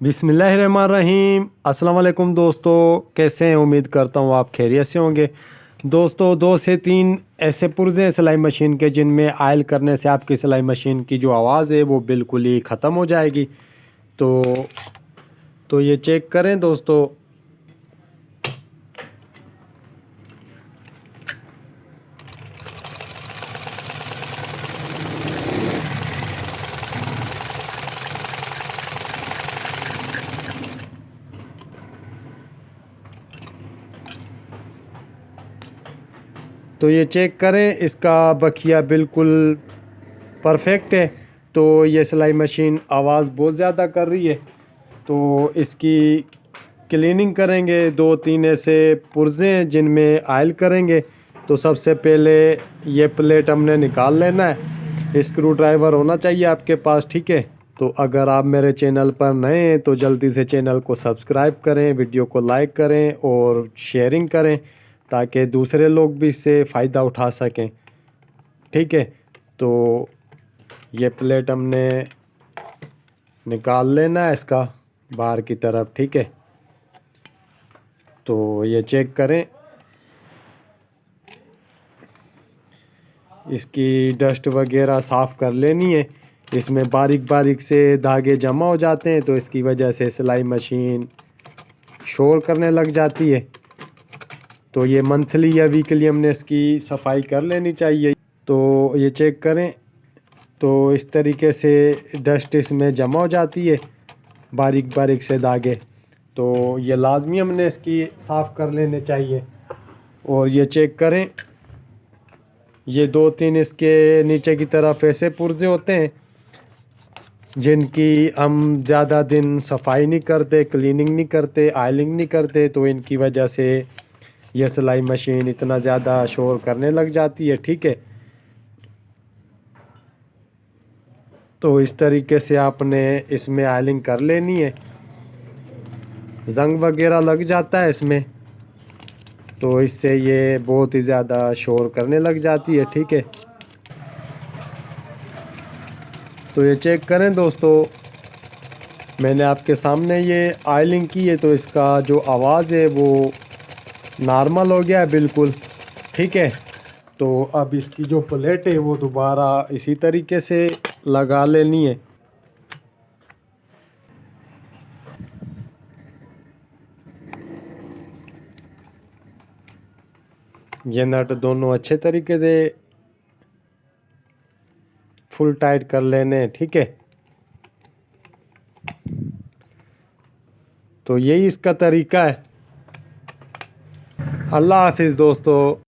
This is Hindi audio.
बिस्मिल्लाहिर्रहमानिर्रहीम। अस्सलाम वालेकुम दोस्तों, कैसे हैं? उम्मीद करता हूँ आप खैरियत से होंगे। दोस्तों, 2 से 3 ऐसे पुर्जे हैं सिलाई मशीन के जिनमें आयल करने से आपकी सिलाई मशीन की जो आवाज़ है वो बिल्कुल ही ख़त्म हो जाएगी। तो ये चेक करें दोस्तों। तो ये चेक करें, इसका बखिया बिल्कुल परफेक्ट है। तो ये सिलाई मशीन आवाज़ बहुत ज़्यादा कर रही है। तो इसकी क्लीनिंग करेंगे। 2-3 ऐसे पुर्जे हैं जिनमें आयल करेंगे। तो सबसे पहले ये प्लेट हमने निकाल लेना है। स्क्रू ड्राइवर होना चाहिए आपके पास, ठीक है। तो अगर आप मेरे चैनल पर नए हैं तो जल्दी से चैनल को सब्सक्राइब करें, वीडियो को लाइक करें और शेयरिंग करें ताकि दूसरे लोग भी इससे फ़ायदा उठा सकें, ठीक है। तो ये प्लेट हमने निकाल लेना है इसका बाहर की तरफ, ठीक है। तो ये चेक करें, इसकी डस्ट वगैरह साफ़ कर लेनी है। इसमें बारीक बारीक से धागे जमा हो जाते हैं तो इसकी वजह से सिलाई मशीन शोर करने लग जाती है। तो ये मंथली या वीकली हमने इसकी सफाई कर लेनी चाहिए। तो ये चेक करें, तो इस तरीके से डस्ट इसमें जमा हो जाती है, बारीक बारीक से धागे। तो ये लाजमी हमने इसकी साफ़ कर लेने चाहिए। और ये चेक करें, ये 2-3 इसके नीचे की तरफ ऐसे पुर्जे होते हैं जिनकी हम ज़्यादा दिन सफाई नहीं करते, क्लीनिंग नहीं करते, आयलिंग नहीं करते। तो इनकी वजह से यह सिलाई मशीन इतना ज़्यादा शोर करने लग जाती है, ठीक है। तो इस तरीके से आपने इसमें आयलिंग कर लेनी है। जंग वगैरह लग जाता है इसमें, तो इससे ये बहुत ही ज़्यादा शोर करने लग जाती है, ठीक है। तो ये चेक करें दोस्तों, मैंने आपके सामने ये आयलिंग की है तो इसका जो आवाज़ है वो नॉर्मल हो गया है बिल्कुल, ठीक है। तो अब इसकी जो प्लेट है वो दोबारा इसी तरीके से लगा लेनी है। ये नट दोनों अच्छे तरीके से फुल टाइट कर लेने, ठीक है। तो यही इसका तरीका है। अल्लाह हाफिज़ दोस्तों।